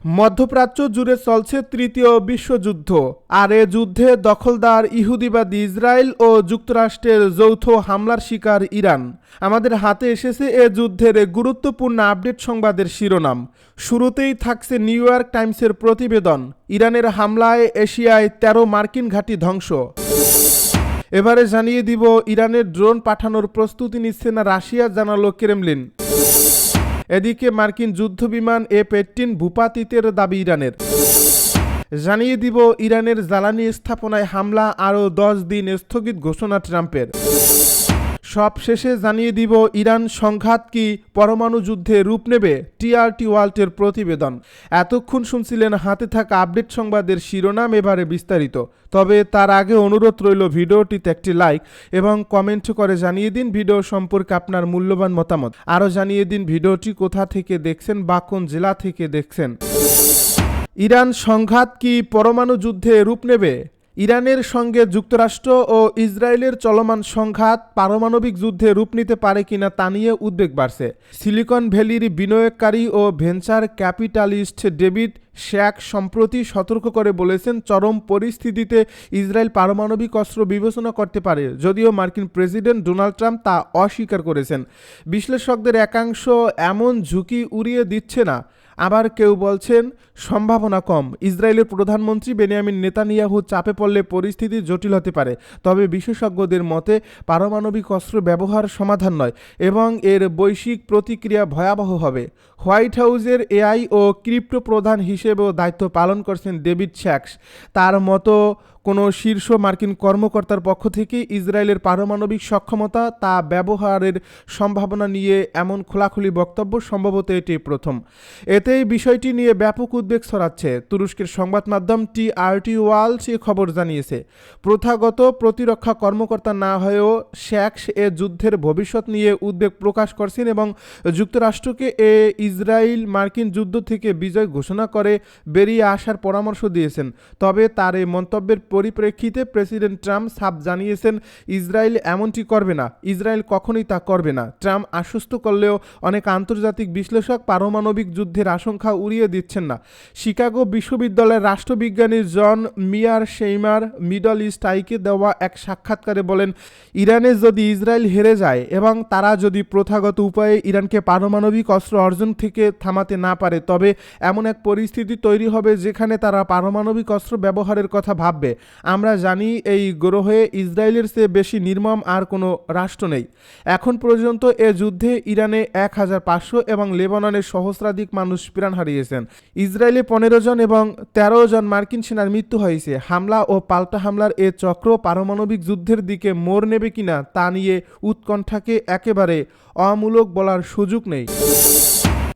মধ্যপ্রাচ্য জুড়ে চলছে তৃতীয় বিশ্বযুদ্ধ, আর এ যুদ্ধে দখলদার ইহুদিবাদী ইসরায়েল ও যুক্তরাষ্ট্রের যৌথ হামলার শিকার ইরান। আমাদের হাতে এসেছে এ যুদ্ধের গুরুত্বপূর্ণ আপডেট সংবাদের শিরোনাম। শুরুতেই থাকছে নিউ ইয়র্ক টাইমসের প্রতিবেদন, ইরানের হামলায় এশিয়ায় ১৩ মার্কিন ঘাঁটি ধ্বংস। এবারে জানিয়ে দিব ইরানের ড্রোন পাঠানোর প্রস্তুতি নিচ্ছে না রাশিয়া, জানালো ক্রেমলিন। এদিকে মার্কিন যুদ্ধবিমান F-18 ভূপাতিতের দাবি ইরানের। জানিয়ে দিব ইরানের জ্বালানি স্থাপনায় হামলা আরও 10 দিন স্থগিত ঘোষণা ট্রাম্পের। সব শেষে জানিয়ে দিব ইরান সংঘাত কি পরমাণু যুদ্ধে রূপ নেবে, টিআরটি ওয়ার্ল্ডের প্রতিবেদন। এতক্ষণ শুনছিলেন হাতে থাকা আপডেট সংবাদের শিরোনাম, এবারে বিস্তারিত। তবে তার আগে অনুরোধ রইল ভিডিওটিতে একটি লাইক এবং কমেন্ট করে জানিয়ে দিন ভিডিও সম্পর্কে আপনার মূল্যবান মতামত। আরও জানিয়ে দিন ভিডিওটি কোথা থেকে দেখছেন বা কোন জেলা থেকে দেখছেন। ইরান সংঘাত কি পরমাণু যুদ্ধে রূপ নেবে? ইরানের সঙ্গে যুক্তরাষ্ট্র ও ইসরায়েলের চলমান সংঘাত পারমাণবিক যুদ্ধে রূপ নিতে পারে কিনা তা নিয়ে উদ্বেগ বাড়ছে। সিলিকন ভ্যালির বিনিয়োগকারী ও ভেঞ্চার ক্যাপিটালিস্ট ডেভিড শ্যাক সম্প্রতি সতর্ক করে বলেছেন, চরম পরিস্থিতিতে ইসরায়েল পারমাণবিক অস্ত্র বিবেচনা করতে পারে, যদিও মার্কিন প্রেসিডেন্ট ডোনাল্ড ট্রাম্প তা অস্বীকার করেছেন। বিশ্লেষকদের একাংশ এমন ঝুঁকি উড়িয়ে দিচ্ছে না, আবার কেউ বলছেন সম্ভাবনা কম। ইসরায়েলের প্রধানমন্ত্রী বেনিয়ামিন নেতানিয়াহু চাপে পড়লে পরিস্থিতি জটিল হতে পারে, তবে বিশেষজ্ঞদের মতে পারমাণবিক অস্ত্র ব্যবহার সমাধান নয় এবং এর বৈশ্বিক প্রতিক্রিয়া ভয়াবহ হবে। হোয়াইট হাউসের এআই ও ক্রিপ্টো প্রধান হিসেবেও দায়িত্ব পালন করছেন ডেভিড শ্যাকস। তার মতো কোনো শীর্ষ মার্কিন কর্মকর্তার পক্ষ থেকে ইসরায়েলের পারমাণবিক সক্ষমতা তা ব্যবহারের সম্ভাবনা নিয়ে এমন খোলাখুলি বক্তব্য সম্ভবত এটি প্রথম। এতেই বিষয়টি নিয়ে ব্যাপক উদ্বেগ ছড়াচ্ছে। তুরস্কের সংবাদ মাধ্যম টিআরটি ওয়ার্ল্ড এ খবর জানিয়েছে, প্রথাগত প্রতিরক্ষা কর্মকর্তা না হয়েও শ্যাকস এ যুদ্ধের ভবিষ্যৎ নিয়ে উদ্বেগ প্রকাশ করছেন এবং যুক্তরাষ্ট্রকে ইসরায়েল মার্কিন যুদ্ধ থেকে বিজয় ঘোষণা করে বেরিয়ে আসার পরামর্শ দিয়েছেন। তবে তার এই মন্তব্যের পরিপ্রেক্ষিতে প্রেসিডেন্ট ট্রাম্প সাফ জানিয়েছেন ইসরায়েল এমনটি করবে না, ইসরায়েল কখনোই তা করবে না। ট্রাম্প আশ্বস্ত করলেও অনেক আন্তর্জাতিক বিশ্লেষক পারমাণবিক যুদ্ধের আশঙ্কা উড়িয়ে দিচ্ছেন না। শিকাগো বিশ্ববিদ্যালয়ের রাষ্ট্রবিজ্ঞানী জন মিয়ার শেইমার মিডল ইস্ট আইকে দেওয়া এক সাক্ষাৎকারে বলেন, ইরানে যদি ইসরায়েল হেরে যায় এবং তারা যদি প্রথাগত উপায়ে ইরানকে পারমাণবিক অস্ত্র অর্জন থেকে থামাতে না পারে, তবে এমন এক পরিস্থিতি তৈরি হবে যেখানে তারা পারমাণবিক অস্ত্র ব্যবহারের কথা ভাববে। আমরা জানি এই গ্রহে ইসরায়েলের চেয়ে বেশি নির্মম আর কোনো রাষ্ট্র নেই। এখন পর্যন্ত এ যুদ্ধে ইরানে 1500 এবং লেবাননের সহস্রাধিক মানুষ প্রাণ হারিয়েছেন। ইসরায়েলে 15 জন এবং 13 জন মার্কিন সেনার মৃত্যু হয়েছে। হামলা ও পাল্টা হামলার এ চক্র পারমাণবিক যুদ্ধের দিকে মোড় নেবে কিনা তা নিয়ে উৎকণ্ঠাকে একেবারে অমূলক বলার সুযোগ নেই।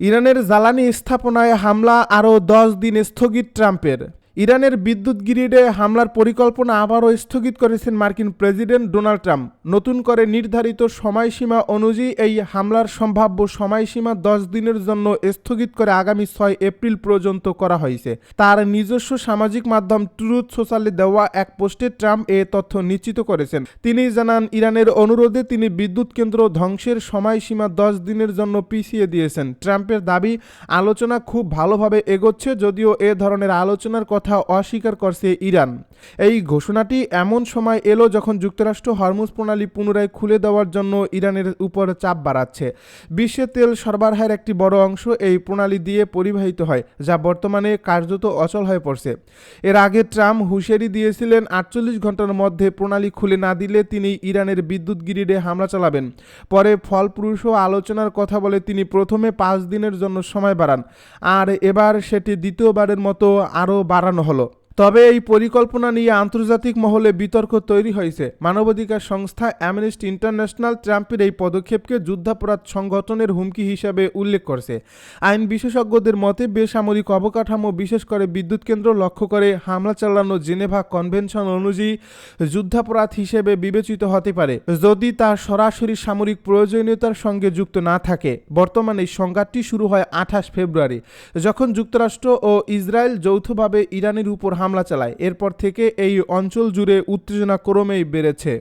ইরানের জ্বালানি স্থাপনায় হামলা আরও 10 দিন স্থগিত ট্রাম্পের। ইরানের বিদ্যুৎ গ্রিডে হামলার পরিকল্পনা আবারও স্থগিত করেছেন মার্কিন প্রেসিডেন্ট ডোনাল্ড ট্রাম্প। নতুন করে নির্ধারিত সময়সীমা অনুযায়ী এই হামলার সম্ভাব্য সময়সীমা 10 দিনের জন্য স্থগিত করে আগামী 6 এপ্রিল পর্যন্ত করা হয়েছে। তার নিজস্ব সামাজিক মাধ্যম ট্রুথ সোশ্যালে দেওয়া এক পোস্টে ট্রাম্প এ তথ্য নিশ্চিত করেছেন। তিনি জানান, ইরানের অনুরোধে তিনি বিদ্যুৎ কেন্দ্র ধ্বংসের সময়সীমা 10 দিনের জন্য পিছিয়ে দিয়েছেন। ট্রাম্পের দাবি, আলোচনা খুব ভালোভাবে এগোচ্ছে, যদিও এ ধরনের আলোচনার কথা অস্বীকার করছে ইরান। এই ঘোষণাটি এমন সময় এলো যখন যুক্তরাষ্ট্র হরমুজ প্রণালী পুনরায় খুলে দেওয়ার জন্য ইরানের উপর চাপ বাড়াচ্ছে। বিশ্বে তেল সরবরাহের একটি বড় অংশ এই প্রণালী দিয়ে পরিবাহিত হয়, যা বর্তমানে কার্যত অচল হয়ে পড়ছে। এর আগে ট্রাম্প হুঁশিয়ারি দিয়েছিলেন 48 ঘন্টার মধ্যে প্রণালী খুলে না দিলে তিনি ইরানের বিদ্যুৎ গ্রিডে হামলা চালাবেন। পরে ফলপ্রসূ আলোচনার কথা বলে তিনি প্রথমে 5 দিনের জন্য সময় বাড়ান, আর এবার সেটি দ্বিতীয়বারের মতো আরও বাড়ানো হলো। তবে এই পরিকল্পনা নিয়ে আন্তর্জাতিক মহলে বিতর্ক তৈরি হয়েছে। মানবাধিকার সংস্থা অ্যামনেস্টি ইন্টারন্যাশনাল ট্রাম্পের এই পদক্ষেপকে যুদ্ধাপরাধ সংগঠনের হুমকি হিসাবে উল্লেখ করছে। আইন বিশেষজ্ঞদের মতে বেসামরিক অবকাঠামো, বিশেষ করে বিদ্যুৎ কেন্দ্র লক্ষ্য করে হামলা চালানো জেনেভা কনভেনশন অনুযায়ী যুদ্ধাপরাধ হিসেবে বিবেচিত হতে পারে, যদি তা সরাসরি সামরিক প্রয়োজনীয়তার সঙ্গে যুক্ত না থাকে। বর্তমানে এই সংঘাতটি শুরু হয় 28 ফেব্রুয়ারি, যখন যুক্তরাষ্ট্র ও ইসরায়েল যৌথভাবে ইরানের উপর হামলা চালায়। এরপর থেকে এই অঞ্চল জুড়ে উত্তেজনা ক্রমেই বেড়েছে।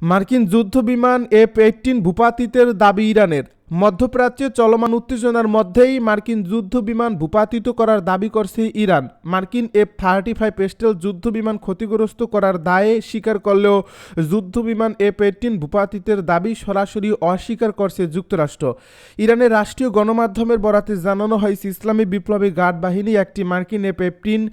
মার্কিন যুদ্ধ বিমান F-18 ভূপাতিতের দাবি ইরানের। মধ্যপ্রাচ্যে চলমান উত্তেজনার মধ্যেই মার্কিন যুদ্ধ বিমান ভূপাতিত করার দাবি করছে ইরান। মার্কিন F-35 স্টেলথ যুদ্ধ বিমান ক্ষতিগ্রস্ত করার দায়ে স্বীকার করলেও যুদ্ধ বিমান F-18 ভূপাতিতের দাবি সরাসরি অস্বীকার করছে যুক্তরাষ্ট্র। ইরানের রাষ্ট্রীয় গণমাধ্যমের বরাতে জানানো হয়েছে, ইসলামী বিপ্লবী গার্ড বাহিনী একটি মার্কিন F-18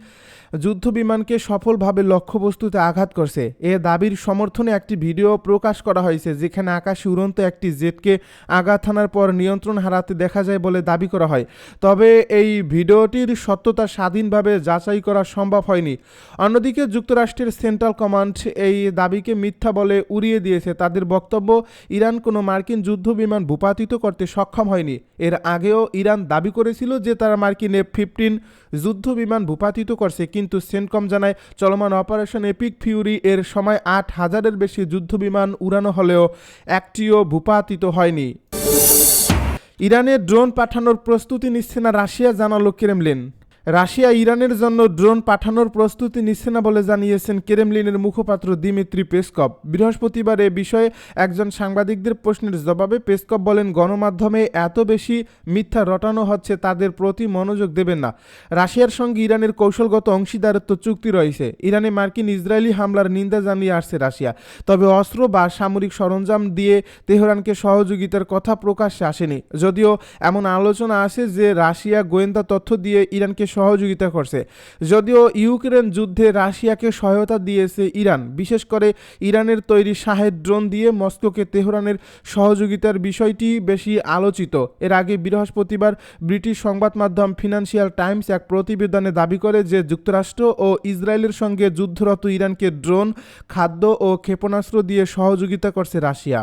যুদ্ধ বিমানকে সফলভাবে লক্ষ্যবস্তুতে আঘাত করছে। এ দাবির সমর্থনে একটি ভিডিও প্রকাশ করা হয়েছে, যেখানে আকাশে উড়ন্ত একটি জেটকে আঘাত হানার পর নিয়ন্ত্রণ হারাতে দেখা যায় বলে দাবি করা হয়। তবে এই ভিডিওটির সত্যতা স্বাধীনভাবে যাচাই করা সম্ভব হয়নি। অন্যদিকে যুক্তরাষ্ট্রের সেন্ট্রাল কমান্ড এই দাবিকে মিথ্যা বলে উড়িয়ে দিয়েছে। তাদের বক্তব্য, ইরান কোনো মার্কিন যুদ্ধ বিমান ভূপাতিত করতে সক্ষম হয়নি। এর আগেও ইরান দাবি করেছিল যে তারা মার্কিন F-15 যুদ্ধ বিমান ভূপাতিত করছে, কিন্তু সেন্টকম জানায় চলমান অপারেশন এপিক ফিউরি এর সময় 8,000-এর বেশি যুদ্ধ বিমান উড়ানো হলেও একটিও ভূপাতিত হয়নি। ইরানে ড্রোন পাঠানোর প্রস্তুতি নিচ্ছে না রাশিয়া, জানালো ক্রেমলিন। রাশিয়া ইরানের জন্য ড্রোন পাঠানোর প্রস্তুতি নিচ্ছে না বলে জানিয়েছেন ক্রেমলিনের মুখপাত্র দিমিত্রি পেসকভ। বৃহস্পতিবার এ বিষয়ে একজন সাংবাদিকদের প্রশ্নের জবাবে পেসকভ বলেন, গণমাধ্যমে এত বেশি মিথ্যা রটানো হচ্ছে, তাদের প্রতি মনোযোগ দেবেন না। রাশিয়ার সঙ্গে ইরানের কৌশলগত অংশীদারত্ব চুক্তি রয়েছে। ইরানে মার্কিন ইসরায়েলি হামলার নিন্দা জানিয়ে আসছে রাশিয়া, তবে অস্ত্র বা সামরিক সরঞ্জাম দিয়ে তেহরানকে সহযোগিতার কথা প্রকাশ্যে আসেনি। যদিও এমন আলোচনা আসে যে রাশিয়া গোয়েন্দা তথ্য দিয়ে ইরানকে সহযোগিতা করছে। যদিও ইউক্রেন যুদ্ধে রাশিয়াকে সহায়তা দিয়েছে ইরান, বিশেষ করে ইরানের তৈরি শাহেদ ড্রোন দিয়ে মস্কোকে তেহরানের সহযোগিতার বিষয়টি বেশি আলোচিত। এর আগে বৃহস্পতিবার ব্রিটিশ সংবাদ মাধ্যম ফিনান্সিয়াল টাইমস এক প্রতিবেদনে দাবি করে যে যুক্তরাষ্ট্র ও ইসরায়েলের সঙ্গে যুদ্ধরত ইরানকে ড্রোন, খাদ্য ও ক্ষেপণাস্ত্র দিয়ে সহযোগিতা করছে রাশিয়া।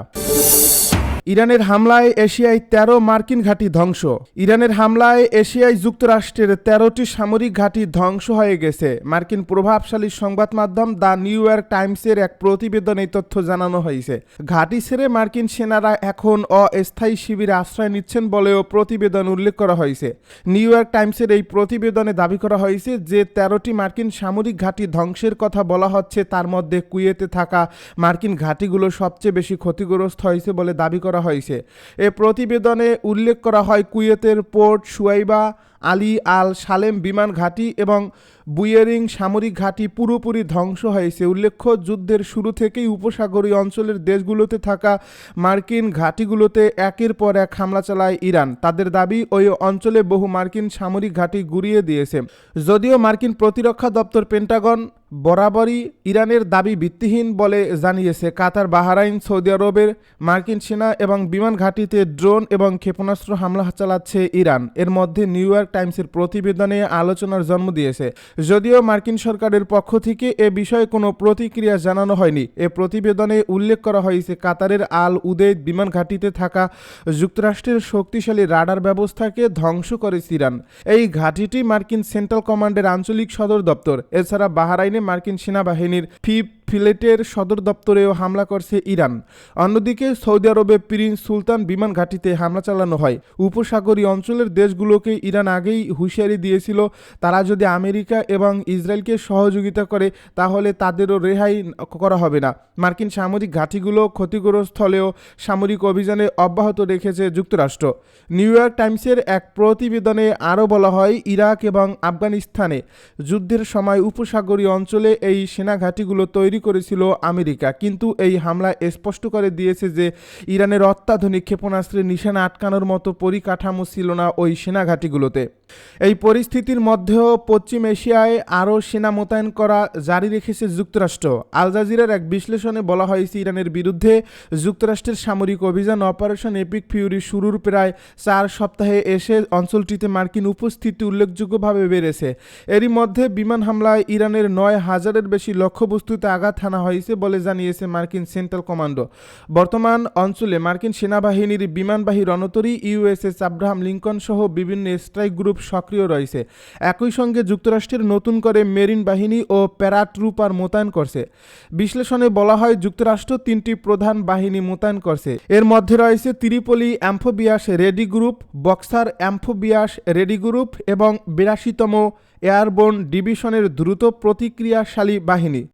ইরানের হামলায় এশিয়ায় 13 মার্কিন ঘাঁটি ধ্বংস। ইরানের হামলায় এশিয়ায় যুক্তরাষ্ট্রের 13টি সামরিক ঘাঁটি ধ্বংস হয়ে গেছে। মার্কিন প্রভাবশালী সংবাদ মাধ্যম দ্য নিউ ইয়র্ক টাইমসের এক প্রতিবেদনে এই তথ্য জানানো হয়েছে। ঘাঁটি ছেড়ে মার্কিন সেনারা এখন অস্থায়ী শিবিরে আশ্রয় নিচ্ছেন বলেও প্রতিবেদন উল্লেখ করা হয়েছে। নিউ ইয়র্ক টাইমসের এই প্রতিবেদনে দাবি করা হয়েছে যে 13টি মার্কিন সামরিক ঘাঁটি ধ্বংসের কথা বলা হচ্ছে, তার মধ্যে কুয়েতে থাকা মার্কিন ঘাঁটিগুলো সবচেয়ে বেশি ক্ষতিগ্রস্ত হয়েছে বলে দাবি করা হয়েছে। এ প্রতিবেদনে উল্লেখ করা হয়, কুয়েতের পোর্ট সুয়াইবা, আলী আল সালেম বিমান ঘাঁটি এবং বুয়েরিং সামরিক ঘাঁটি পুরোপুরি ধ্বংস হয়েছে। উল্লেখ্য, যুদ্ধের শুরু থেকেই উপসাগরীয় অঞ্চলের দেশগুলোতে থাকা মার্কিন ঘাঁটিগুলোতে একের পর এক হামলা চালায় ইরান। তাদের দাবি, ওই অঞ্চলে বহু মার্কিন সামরিক ঘাঁটি গুঁড়িয়ে দিয়েছে। যদিও মার্কিন প্রতিরক্ষা দপ্তর পেন্টাগন বরাবরই ইরানের দাবি ভিত্তিহীন বলে জানিয়েছে। কাতার, বাহরাইন, সৌদি আরবের মার্কিন সেনা এবং বিমান ঘাঁটিতে ড্রোন এবং ক্ষেপণাস্ত্র হামলা চালাচ্ছে ইরান। এর মধ্যে নিউ ইয়র্ক টাইমসের প্রতিবেদনে আলোচনার জন্ম দিয়েছে। যদিও মার্কিন সরকারের পক্ষ থেকে এ বিষয়ে কোনো প্রতিক্রিয়া জানানো হয়নি। এ প্রতিবেদনে উল্লেখ করা হয়েছে, কাতারের আল উদেইদ বিমান ঘাঁটিতে থাকা যুক্তরাষ্ট্রের শক্তিশালী রাডার ব্যবস্থাকে ধ্বংস করেছে ইরান। এই ঘাঁটিটি মার্কিন সেন্ট্রাল কমান্ডের আঞ্চলিক সদর দপ্তর। এছাড়া বাহরাইনে মার্কিন সেনাবাহিনীর ফিফথ ফ্লিটের সদর দপ্তরেও হামলা করছে ইরান। অন্যদিকে সৌদি আরবে প্রিন্স সুলতান বিমান ঘাঁটিতে হামলা চালানো হয়। উপসাগরীয় অঞ্চলের দেশগুলোকে ইরান আগেই হুঁশিয়ারি দিয়েছিল, তারা যদি আমেরিকা এবং ইসরায়েলকে সহযোগিতা করে তাহলে তাদেরও রেহাই করা হবে না। মার্কিন সামরিক ঘাঁটিগুলো ক্ষতিগ্রস্ত হলেও সামরিক অভিযানে অব্যাহত রেখেছে যুক্তরাষ্ট্র। নিউ ইয়র্ক টাইমসের এক প্রতিবেদনে আরও বলা হয়, ইরাক এবং আফগানিস্তানে যুদ্ধের সময় উপসাগরীয় অঞ্চলে এই সেনা ঘাঁটিগুলো তৈরি করেছিল আমেরিকা, কিন্তু এই হামলা স্পষ্ট করে দিয়েছে যে ইরানের অত্যাধুনিক ক্ষেপণাস্ত্রের নিশানা আটকানোর মতো পরিকাঠামো ছিল না ওই সেনা ঘাঁটিগুলোতে। এই পরিস্থিতির মধ্যেও পশ্চিম এশিয়ায় আরও সেনা মোতায়েন করা জারি রেখেছে যুক্তরাষ্ট্র। আল জাজিরার এক বিশ্লেষণে বলা হয়েছে, ইরানের বিরুদ্ধে যুক্তরাষ্ট্রের সামরিক অভিযান অপারেশন এপিক ফিউরি শুরুর প্রায় 4 সপ্তাহে এসে অঞ্চলটিতে মার্কিন উপস্থিতি উল্লেখযোগ্যভাবে বেড়েছে। এরই মধ্যে বিমান হামলায় ইরানের 9,000-এর বেশি লক্ষ্যবস্তুতে আঘাত হানা হয়েছে বলে জানিয়েছে মার্কিন সেন্ট্রাল কমান্ডো। বর্তমান অঞ্চলে মার্কিন সেনাবাহিনীর বিমানবাহী রণতরী ইউএসএস আব্রাহাম লিঙ্কন সহ বিভিন্ন স্ট্রাইক গ্রুপ সক্রিয় রয়েছে। একই সঙ্গে যুক্তরাষ্ট্রের নতুন করে মেরিন বাহিনী ও প্যারাট্রুপার মোতায়েন করছে। বিশ্লেষণে বলা হয়, যুক্তরাষ্ট্র 3টি প্রধান বাহিনী মোতায়েন করছে। এর মধ্যে রয়েছে Tripoli amphibious ready group, Boxer amphibious ready group এবং 82তম এয়ারবোর্ন ডিভিশনের দ্রুত প্রতিক্রিয়াশালী বাহিনী।